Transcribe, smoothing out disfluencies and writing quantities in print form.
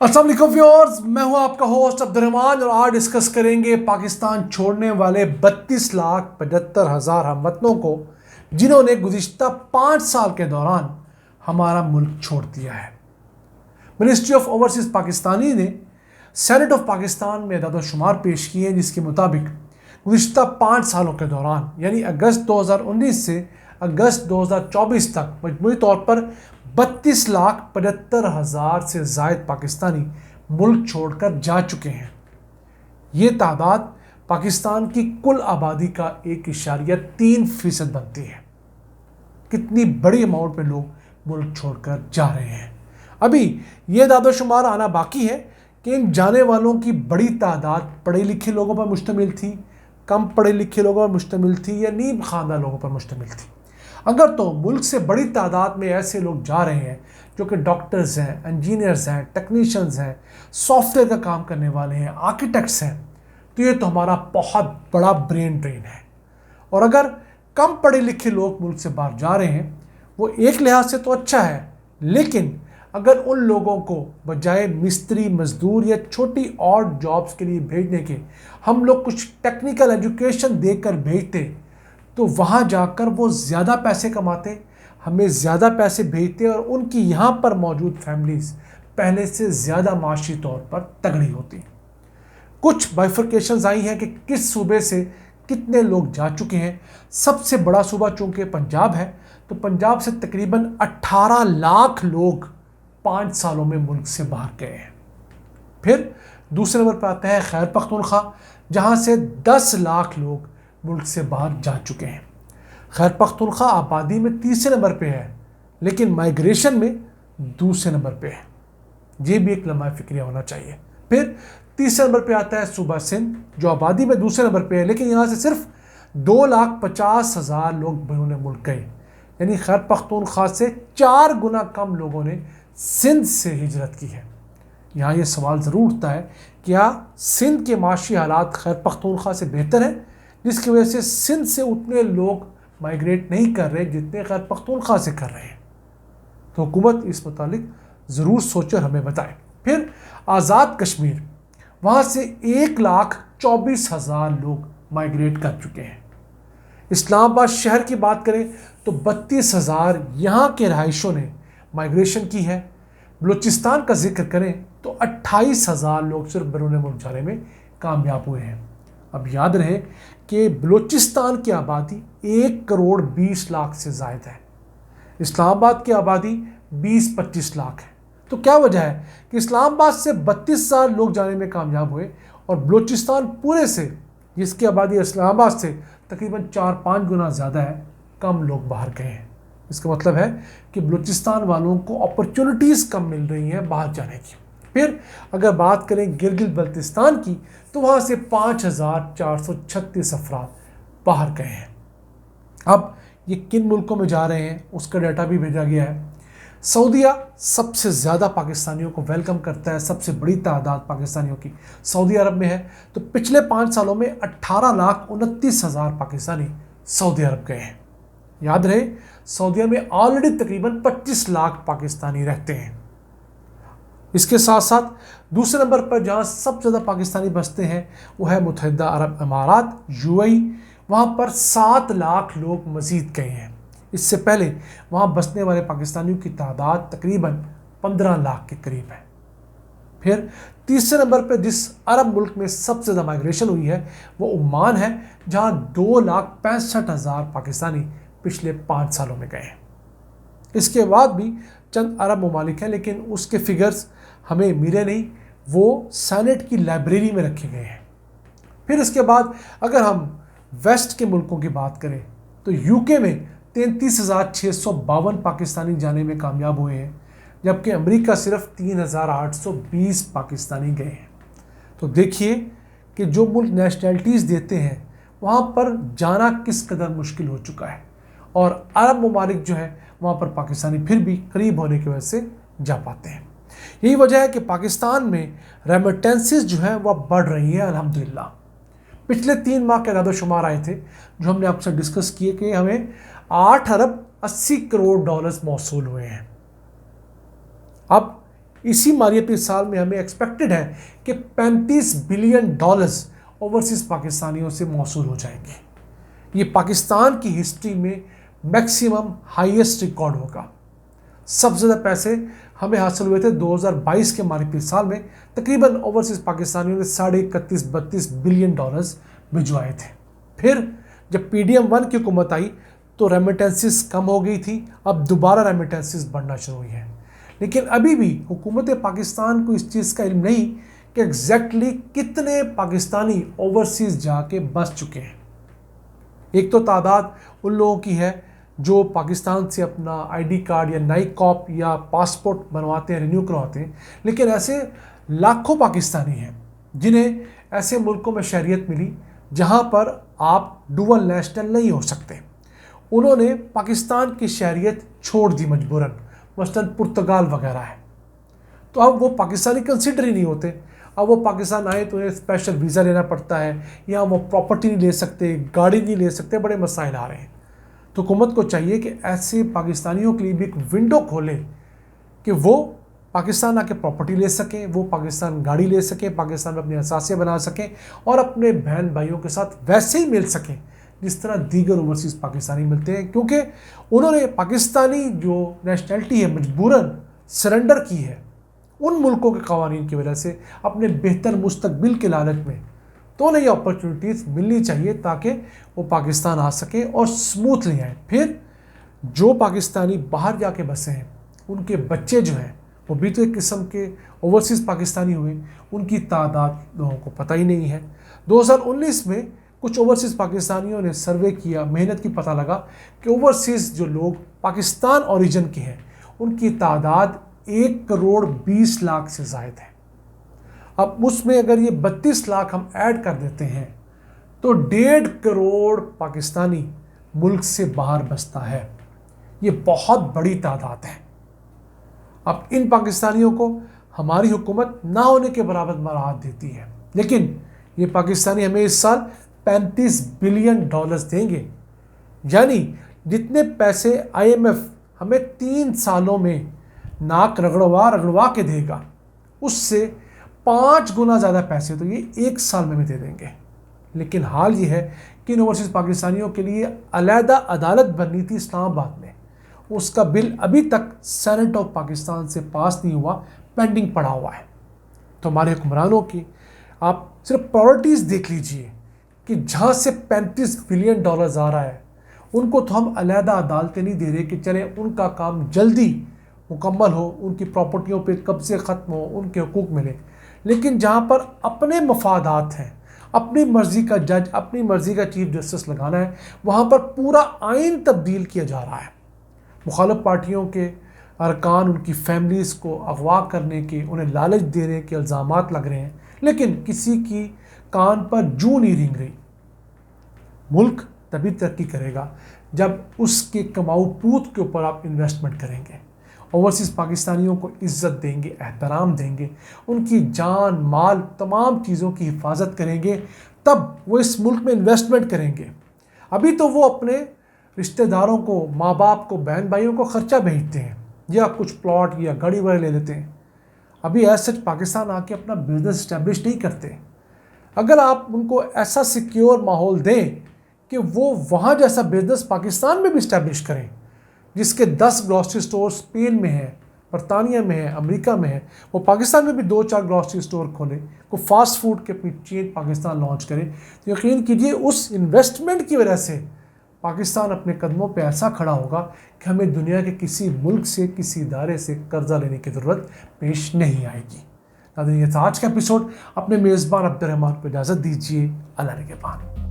अस्सलाम वालेकुम व्यूअर्स, मैं हूं आपका होस्ट अब्दुर्रहमान और आज डिस्कस करेंगे पाकिस्तान छोड़ने वाले 32,75,000 हमवतनों को जिन्होंने गुज़िश्ता 5 साल के दौरान हमारा मुल्क छोड़ दिया है। मिनिस्ट्री ऑफ ओवरसीज़ पाकिस्तानी ने सेनेट ऑफ पाकिस्तान में अदाद-ओ-शुमार पेश किए हैं, जिसके मुताबिक गुज़िश्ता 5 सालों के दौरान यानी अगस्त 2019 से अगस्त 2024 तक मजमूई तौर पर 32,75,000 से ज़ायद पाकिस्तानी मुल्क छोड़कर जा चुके हैं। ये तादाद पाकिस्तान की कुल आबादी का 1.3% बनती है। कितनी बड़ी अमाउंट में लोग मुल्क छोड़कर जा रहे हैं। अभी ये दादोशुमार आना बाकी है कि इन जाने वालों की बड़ी तादाद पढ़े लिखे लोगों पर मुश्तमिल थी, कम पढ़े लिखे लोगों पर मुश्तमिल थी या नीम खानदान लोगों पर मुश्तमिल थी। अगर तो मुल्क से बड़ी तादाद में ऐसे लोग जा रहे हैं जो कि डॉक्टर्स हैं, इंजीनियर्स हैं, टेक्नीशियंस हैं, सॉफ्टवेयर का काम करने वाले हैं, आर्किटेक्ट्स हैं, तो ये तो हमारा बहुत बड़ा ब्रेन ड्रेन है। और अगर कम पढ़े लिखे लोग मुल्क से बाहर जा रहे हैं, वो एक लिहाज से तो अच्छा है, लेकिन अगर उन लोगों को बजाय मिस्त्री, मजदूर या छोटी और जॉब्स के लिए भेजने के हम लोग कुछ टेक्निकल एजुकेशन देकर भेजते, तो वहाँ जाकर वो ज़्यादा पैसे कमाते, हमें ज़्यादा पैसे भेजते और उनकी यहाँ पर मौजूद फैमिलीज़ पहले से ज़्यादा माशी तौर पर तगड़ी होती। कुछ बाइफरकेशंस आई हैं कि किस सूबे से कितने लोग जा चुके हैं। सबसे बड़ा सूबा चूँकि पंजाब है, तो पंजाब से तकरीबन 18 लाख लोग 5 सालों में मुल्क से बाहर गए हैं। फिर दूसरे नंबर पर आता है खैबर पख्तूनख्वा, जहाँ से 10 लाख लोग मुल्क से बाहर जा चुके हैं। खैबर पख्तूनख्वा आबादी में तीसरे नंबर पे है, लेकिन माइग्रेशन में दूसरे नंबर पे है। ये भी एक लम्हा फिक्रिया होना चाहिए। फिर तीसरे नंबर पे आता है सूबा सिंध, जो आबादी में दूसरे नंबर पे है, लेकिन यहाँ से सिर्फ 2,50,000 लोग बरूने मुल्क गए, यानी खैबर पख्तूनख्वा से 4 गुना कम लोगों ने सिंध से हिजरत की है। यहाँ ये सवाल ज़रूर उठता है, क्या सिंध के माशी हालात खैबर पख्तूनख्वा से बेहतर हैं, जिसकी वजह से सिंध से उतने लोग माइग्रेट नहीं कर रहे जितने खैबर पख्तूनख्वा से कर रहे हैं? तो हुकूमत इस मुतालिक ज़रूर सोचे और हमें बताए। फिर आज़ाद कश्मीर, वहाँ से 1,24,000 लोग माइग्रेट कर चुके हैं। इस्लामाबाद शहर की बात करें तो 32,000 यहाँ के रहायशों ने माइग्रेशन की है। बलूचिस्तान का जिक्र करें तो 28,000 लोग सिर्फ बैरून मुल्क जाने में कामयाब हुए हैं। अब याद रहे कि बलूचिस्तान की आबादी 1,20,00,000 से ज़ायद है। इस्लामाबाद की आबादी 20-25 लाख है। तो क्या वजह है कि इस्लामाबाद से 32,000 लोग जाने में कामयाब हुए और बलूचिस्तान पूरे से, जिसकी आबादी इस्लामाबाद से तकरीबन 4-5 गुना ज़्यादा है, कम लोग बाहर गए हैं? इसका मतलब है कि बलूचिस्तान वालों को अपॉर्चुनिटीज़ कम मिल रही हैं बाहर जाने की। फिर अगर बात करें गिलगित बल्तिस्तान की, तो वहाँ से 5,436 अफराद बाहर गए हैं। अब ये किन मुल्कों में जा रहे हैं उसका डाटा भी भेजा गया है। सऊदीया सबसे ज़्यादा पाकिस्तानियों को वेलकम करता है, सबसे बड़ी तादाद पाकिस्तानियों की सऊदी अरब में है। तो पिछले 5 सालों में 18,29,000 पाकिस्तानी सऊदी अरब गए हैं। याद रहे, सऊदीया में ऑलरेडी तकरीबन 25 लाख पाकिस्तानी रहते हैं। इसके साथ साथ दूसरे नंबर पर जहाँ सबसे ज़्यादा पाकिस्तानी बसते हैं वो है मुत्तहिदा अरब अमारात, यूएई। वहाँ पर 7 लाख लोग मज़ीद गए हैं। इससे पहले वहाँ बसने वाले पाकिस्तानियों की तादाद तकरीबन 15 लाख के करीब है। फिर तीसरे नंबर पर जिस अरब मुल्क में सबसे ज़्यादा माइग्रेशन हुई है वो ओमान है, जहाँ 2,65,000 पाकिस्तानी पिछले 5 सालों में गए हैं। इसके बाद भी चंद अरब ममालिक हैं, लेकिन उसके फिगर्स हमें मिले नहीं, वो सेनेट की लाइब्रेरी में रखे गए हैं। फिर इसके बाद अगर हम वेस्ट के मुल्कों की बात करें तो यूके में 33,652 पाकिस्तानी जाने में कामयाब हुए हैं, जबकि अमेरिका सिर्फ 3,820 पाकिस्तानी गए हैं। तो देखिए कि जो मुल्क नेशनैलिटीज़ देते हैं वहाँ पर जाना किस कदर मुश्किल हो चुका है, और अरब ममालिक जो है वहाँ पर पाकिस्तानी फिर भी करीब होने की वजह से जा पाते हैं। यही वजह है कि पाकिस्तान में रेमिटेंसेस जो हैं वह बढ़ रही है अल्हम्दुलिल्लाह। पिछले 3 माह के अदाद-ओ-शुमार आए थे जो हमने आपसे डिस्कस किए कि हमें 8 अरब 80 करोड़ डॉलर्स मौसूल हुए हैं। अब اسی مالیاتی سال میں ہمیں ایکسپیکٹڈ ہے کہ $35 بلین اوورسیز پاکستانیوں سے موصول ہو جائیں گے۔ یہ پاکستان کی ہسٹری میں میکسیمم ہائیسٹ ریکارڈ ہوگا۔ سب سے زیادہ پیسے ہمیں حاصل ہوئے تھے 2022 کے مالیاتی سال میں، تقریباً اوورسیز پاکستانیوں نے $31-32 بلین بھجوائے تھے۔ پھر جب PDM-1 کی حکومت آئی تو ریمیٹنسز کم ہو گئی تھی، اب دوبارہ ریمیٹنسز بڑھنا شروع ہوئی ہیں، لیکن ابھی بھی حکومت پاکستان کو اس چیز کا علم نہیں کہ ایگزیکٹلی کتنے پاکستانی اوورسیز جا کے بس چکے ہیں۔ ایک تو تعداد ان لوگوں کی ہے جو پاکستان سے اپنا ID کارڈ یا نئی کاپ یا پاسپورٹ بنواتے ہیں، رینیو کرواتے ہیں، لیکن ایسے لاکھوں پاکستانی ہیں جنہیں ایسے ملکوں میں شہریت ملی جہاں پر آپ ڈوول نیشنل نہیں ہو سکتے۔ انہوں نے پاکستان کی شہریت چھوڑ دی مجبوراً، مثلاً پرتگال وغیرہ ہے، تو اب وہ پاکستانی کنسیڈر ہی نہیں ہوتے۔ اب وہ پاکستان آئے تو انہیں اسپیشل ویزا لینا پڑتا ہے، یا وہ پراپرٹی نہیں لے سکتے، گاڑی نہیں لے سکتے، بڑے مسائل آ رہے ہیں۔ تو حکومت کو چاہیے کہ ایسے پاکستانیوں کے لیے بھی ایک ونڈو کھولے کہ وہ پاکستان آ کے پراپرٹی لے سکیں، وہ پاکستان گاڑی لے سکیں، پاکستان میں اپنے اثاثے بنا سکیں اور اپنے بہن بھائیوں کے ساتھ ویسے ہی مل سکیں جس طرح دیگر اوورسیز پاکستانی ملتے ہیں، کیونکہ انہوں نے پاکستانی جو نیشنلٹی ہے مجبوراً سرنڈر کی ہے ان ملکوں کے قوانین کی وجہ سے اپنے بہتر مستقبل کے لالچ میں۔ تو انہیں یہ اپرچونٹیز ملنی چاہیے تاکہ وہ پاکستان آ سکیں اور سموتھلی آئیں۔ پھر جو پاکستانی باہر جا کے بسے ہیں ان کے بچے جو ہیں وہ بھی تو ایک قسم کے اوورسیز پاکستانی ہوئے، ان کی تعداد لوگوں کو پتہ ہی نہیں ہے۔ 2019 میں کچھ اوورسیز پاکستانیوں نے سروے کیا، محنت کی، پتہ لگا کہ اوورسیز جو لوگ پاکستان اوریجن کے ہیں ان کی تعداد 1,20,00,000 سے زائد ہے۔ اب اس میں اگر یہ 32 لاکھ ہم ایڈ کر دیتے ہیں تو 1.5 کروڑ پاکستانی ملک سے باہر بستا ہے۔ یہ بہت بڑی تعداد ہے۔ اب ان پاکستانیوں کو ہماری حکومت نہ ہونے کے برابر مراعات دیتی ہے، لیکن یہ پاکستانی ہمیں اس سال $35 بلین دیں گے، یعنی جتنے پیسے IMF ہمیں 3 سالوں میں ناک رگڑوا کے دے گا اس سے 5 گنا زیادہ پیسے تو یہ 1 سال میں بھی دے دیں گے۔ لیکن حال یہ ہے کہ ان اوورسیز پاکستانیوں کے لیے علیحدہ عدالت بننی تھی اسلام آباد میں، اس کا بل ابھی تک سینٹ آف پاکستان سے پاس نہیں ہوا، پینڈنگ پڑا ہوا ہے۔ تو ہمارے حکمرانوں کی آپ صرف پرائورٹیز دیکھ لیجئے کہ جہاں سے $35 بلین آ رہا ہے ان کو تو ہم علیحدہ عدالتیں نہیں دے رہے کہ چلے ان کا کام جلدی مکمل ہو، ان کی پراپرٹیوں پہ قبضے ختم ہو، ان کے حقوق ملے، لیکن جہاں پر اپنے مفادات ہیں، اپنی مرضی کا جج، اپنی مرضی کا چیف جسٹس لگانا ہے، وہاں پر پورا آئین تبدیل کیا جا رہا ہے۔ مخالف پارٹیوں کے ارکان ان کی فیملیز کو اغوا کرنے کے، انہیں لالچ دینے کے الزامات لگ رہے ہیں، لیکن کسی کی کان پر جوں نہیں رینگ رہی۔ ملک تبھی ترقی کرے گا جب اس کے کماؤ پوت کے اوپر آپ انویسٹمنٹ کریں گے، اوورسیز پاکستانیوں کو عزت دیں گے، احترام دیں گے، ان کی جان مال تمام چیزوں کی حفاظت کریں گے، تب وہ اس ملک میں انویسٹمنٹ کریں گے۔ ابھی تو وہ اپنے رشتہ داروں کو، ماں باپ کو، بہن بھائیوں کو خرچہ بھیجتے ہیں یا کچھ پلاٹ یا گاڑی وغیرہ لے لیتے ہیں، ابھی ایز سچ پاکستان آ کے اپنا بزنس اسٹیبلش نہیں کرتے۔ اگر آپ ان کو ایسا سیکیور ماحول دیں کہ وہ وہاں جیسا بزنس پاکستان میں بھی اسٹیبلش کریں، جس کے 10 گروسری سٹور اسپین میں ہیں، برطانیہ میں ہے، امریکہ میں ہے، وہ پاکستان میں بھی 2-4 گروسری سٹور کھولے، کوئی فاسٹ فوڈ کے اپنی چین پاکستان لانچ کرے، تو یقین کیجئے اس انویسٹمنٹ کی وجہ سے پاکستان اپنے قدموں پہ ایسا کھڑا ہوگا کہ ہمیں دنیا کے کسی ملک سے، کسی ادارے سے قرضہ لینے کی ضرورت پیش نہیں آئے گی۔ ناظرین، یہ تھا آج کا ایپیسوڈ۔ اپنے میزبان عبد الرحمان کو اجازت دیجیے۔ اللہ نگہبان۔